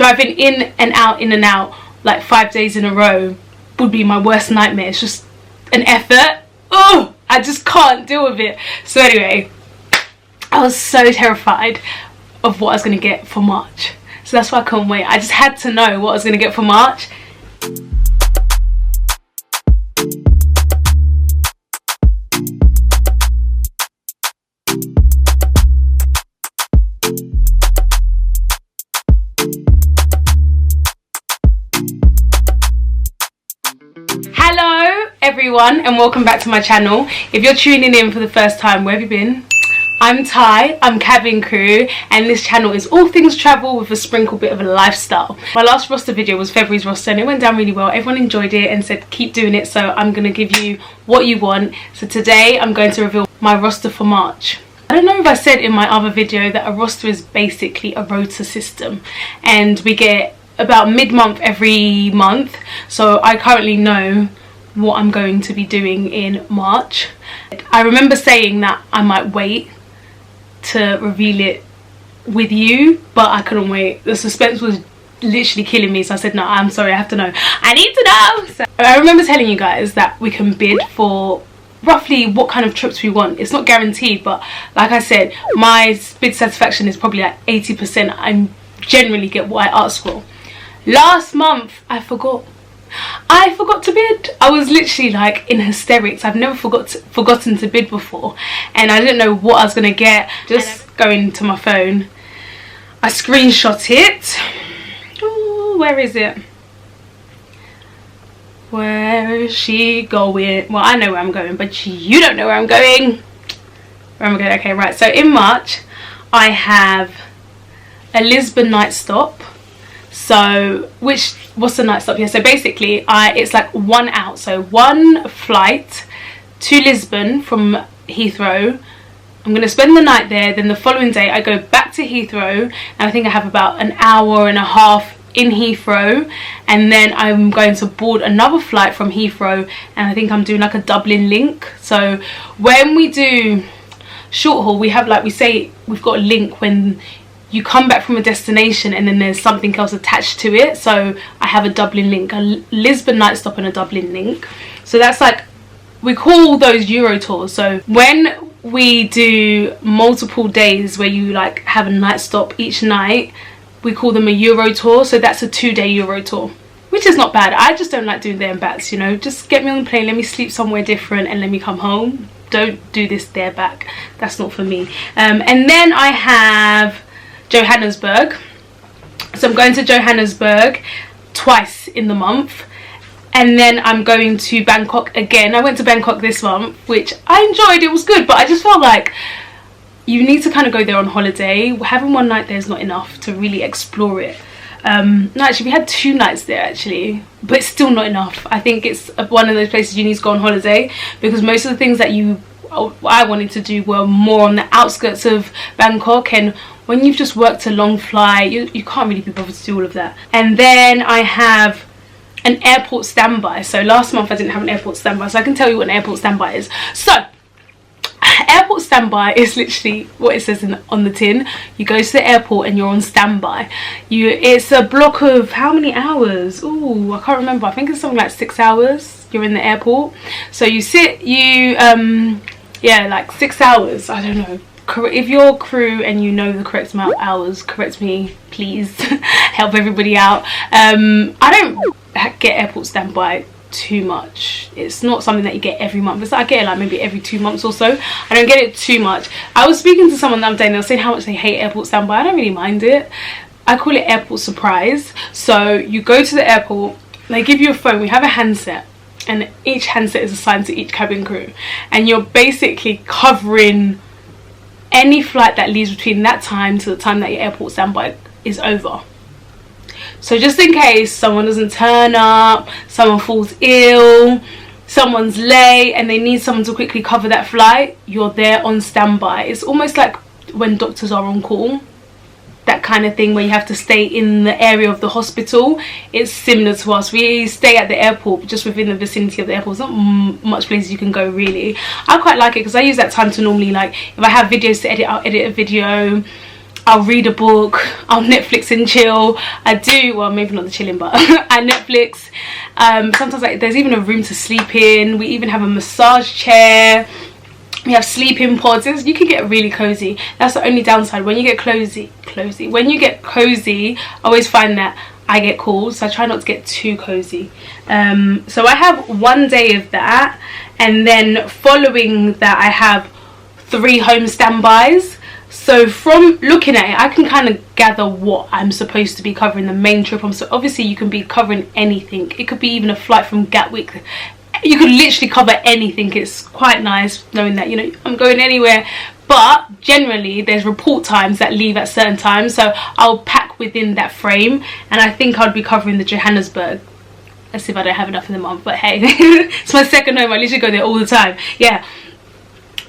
driving in and out like 5 days in a row would be my worst nightmare. It's just an effort. Oh, I just can't deal with it. So anyway, I was so terrified of what I was going to get for March. So that's why I couldn't wait. I just had to know what I was going to get for March. Hello everyone and welcome back to my channel. If you're tuning in for the first time, where have you been? I'm Ty, I'm cabin crew, and this channel is all things travel with a sprinkle bit of a lifestyle. My last roster video was February's roster and it went down really well. Everyone enjoyed it and said keep doing it, so I'm going to give you what you want. So today I'm going to reveal my roster for March. I don't know if I said in my other video that a roster is basically a rota system, and we get about mid-month every month. So I currently know what I'm going to be doing in March. I remember saying that I might wait to reveal it with you, but I couldn't wait. The suspense was literally killing me, so I said no, I'm sorry, I have to know. I need to know. So I remember telling you guys that we can bid for roughly what kind of trips we want. It's not guaranteed, but like I said, my bid satisfaction is probably like 80%. I generally get what I ask for. Last month I forgot to bid. I was literally like in hysterics. I've never forgotten to bid before, and I didn't know what I was gonna get. Just going to my phone, I screenshot it. Ooh, where is it? Where is she going? Well, I know where I'm going, but you don't know where I'm going. Where am I going? Okay, right, so in March I have a Lisbon night stop. So what's the night stop here? So basically it's like one out, so one flight to Lisbon from Heathrow. I'm going to spend the night there, then the following day I go back to Heathrow, and I think I have about an hour and a half in Heathrow, and then I'm going to board another flight from Heathrow, and I think I'm doing like a Dublin link. So when we do short haul, we have, like we say, we've got a link when you come back from a destination and then there's something else attached to it. So I have a Dublin link, a Lisbon night stop and a Dublin link. So that's like, we call those Euro tours. So when we do multiple days where you like have a night stop each night, we call them a Euro tour. So that's a 2-day Euro tour, which is not bad. I just don't like doing there and backs, you know. Just get me on the plane, let me sleep somewhere different and let me come home. Don't do this there back. That's not for me. And then I have Johannesburg. So I'm going to Johannesburg twice in the month, and then I'm going to Bangkok again. I went to Bangkok this month, which I enjoyed. It was good, but I just felt like you need to kind of go there on holiday. Having one night there is not enough to really explore it. No, actually we had 2 nights there actually, but it's still not enough. I think it's one of those places you need to go on holiday, because most of the things that I wanted to do were more on the outskirts of Bangkok, and when you've just worked a long flight, you can't really be bothered to do all of that. And then I have an airport standby. So last month I didn't have an airport standby, so I can tell you what an airport standby is. So airport standby is literally what it says on the tin. You go to the airport and you're on standby. It's a block of how many hours? Oh, I can't remember. I think it's something like 6 hours you're in the airport. So you sit, yeah, like 6 hours. I don't know. If you're crew and you know the correct amount of hours, correct me please. Help everybody out. I don't get airport standby too much. It's not something that you get every month. It's like I get it like maybe every 2 months or so. I don't get it too much. I was speaking to someone the other day and they were saying how much they hate airport standby. I don't really mind it. I call it airport surprise. So you go to the airport, they give you a phone, we have a handset, and each handset is assigned to each cabin crew, and you're basically covering any flight that leaves between that time to the time that your airport standby is over. So just in case someone doesn't turn up, someone falls ill, someone's late and they need someone to quickly cover that flight, you're there on standby. It's almost like when doctors are on call, that kind of thing, where you have to stay in the area of the hospital. It's similar to us. We stay at the airport, just within the vicinity of the airport. There's not much places you can go really. I quite like it because I use that time to normally, like, if I have videos to edit, I'll edit a video. I'll read a book, I'll Netflix and chill. I do, well, maybe not the chilling, but I Netflix. Sometimes like there's even a room to sleep in. We even have a massage chair. We have sleeping pods. You can get really cozy. That's the only downside. When you get cozy, I always find that I get cold, so I try not to get too cozy. So I have 1 day of that, and then following that I have 3 home standbys. So from looking at it, I can kind of gather what I'm supposed to be covering the main trip. So obviously you can be covering anything. It could be even a flight from Gatwick. You could literally cover anything. It's quite nice knowing that, you know, I'm going anywhere. But generally there's report times that leave at certain times, so I'll pack within that frame, and I think I'd be covering the Johannesburg. Let's see if I don't have enough in the month, but hey, it's my second home. I literally go there all the time. Yeah.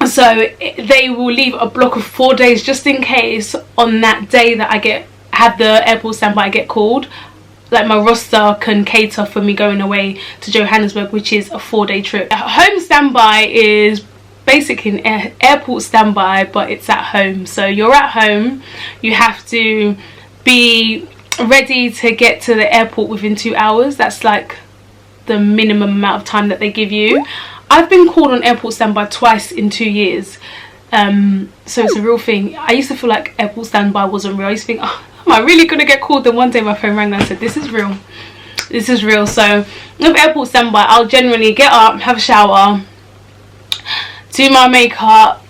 So they will leave a block of 4 days just in case on that day that I have the airport standby I get called. Like my roster can cater for me going away to Johannesburg, which is a 4-day trip. Home standby is basically an airport standby, but it's at home. So you're at home, you have to be ready to get to the airport within 2 hours. That's like the minimum amount of time that they give you. I've been called on airport standby twice in 2 years, so it's a real thing. I used to feel like airport standby wasn't real. I used to think, oh, am I really gonna get called? Then one day my phone rang and I said, this is real, this is real. So with airport standby, I'll generally get up, have a shower, do my makeup,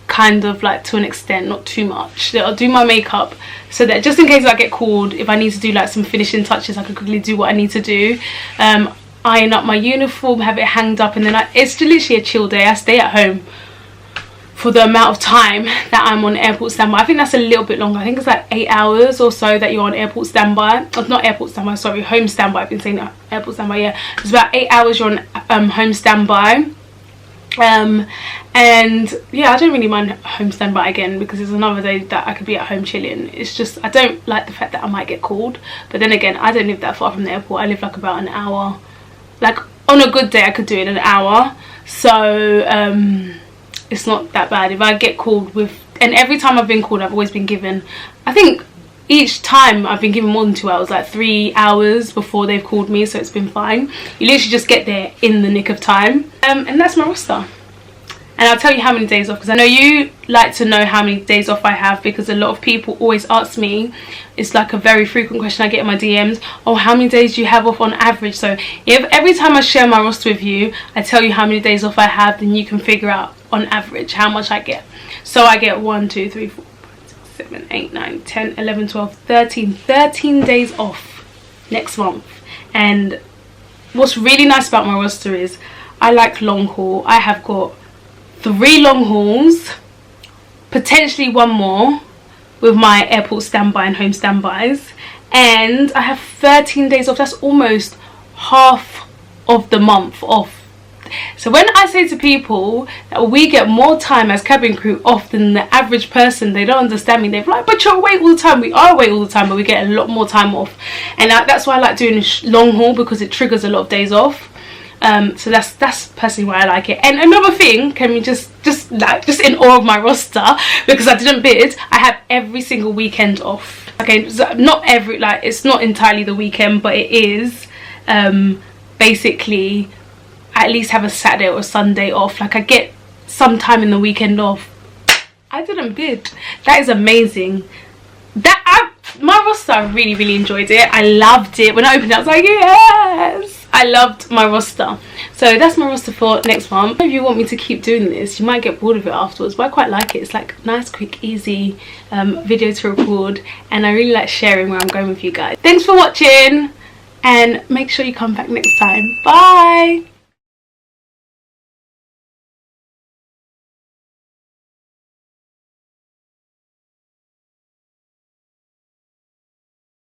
kind of like to an extent, not too much. I'll do my makeup so that just in case I get called, if I need to do like some finishing touches, I can quickly do what I need to do. Iron up my uniform, have it hanged up, and then it's literally a chill day. I stay at home for the amount of time that I'm on airport standby. I think that's a little bit longer. I think it's like 8 hours or so that you're on airport standby. Oh, not airport standby, sorry, home standby. I've been saying that, airport standby, yeah. It's about 8 hours you're on home standby. And yeah, I don't really mind home standby again, because it's another day that I could be at home chilling. It's just I don't like the fact that I might get called, but then again, I don't live that far from the airport. I live like about an hour. Like on a good day I could do it in an hour, so it's not that bad. If I get called and every time I've been called, I've always been given, I think each time I've been given more than 2 hours, like 3 hours before they've called me, so it's been fine. You literally just get there in the nick of time. And that's my roster. And I'll tell you how many days off, because I know you like to know how many days off I have, because a lot of people always ask me. It's like a very frequent question I get in my DMs. Oh, how many days do you have off on average? So if every time I share my roster with you, I tell you how many days off I have, then you can figure out on average how much I get. So I get 1, 2, 3, 4, 5, 6, 7, 8, 9, 10, 11, 12, 13 days off next month. And what's really nice about my roster is I like long haul. I have got 3 long hauls, potentially 1 more with my airport standby and home standbys, and I have 13 days off. That's almost half of the month off. So when I say to people that we get more time as cabin crew off than the average person, they don't understand me. They're like, but you're away all the time. We are away all the time, but we get a lot more time off. And that's why I like doing long haul, because it triggers a lot of days off. So that's personally why I like it. And another thing, can we just in awe of my roster, because I didn't bid, I have every single weekend off. Okay, so not every, like, it's not entirely the weekend, but it is basically I at least have a Saturday or a Sunday off. Like I get some time in the weekend off. I didn't bid. That is amazing. My roster, I really enjoyed it. I loved it. When I opened it, I was like, yes, I loved my roster. So that's my roster for next month. If you want me to keep doing this, you might get bored of it afterwards, but I quite like it. It's like nice, quick, easy video to record, and I really like sharing where I'm going with you guys. Thanks for watching, and make sure you come back next time. Bye.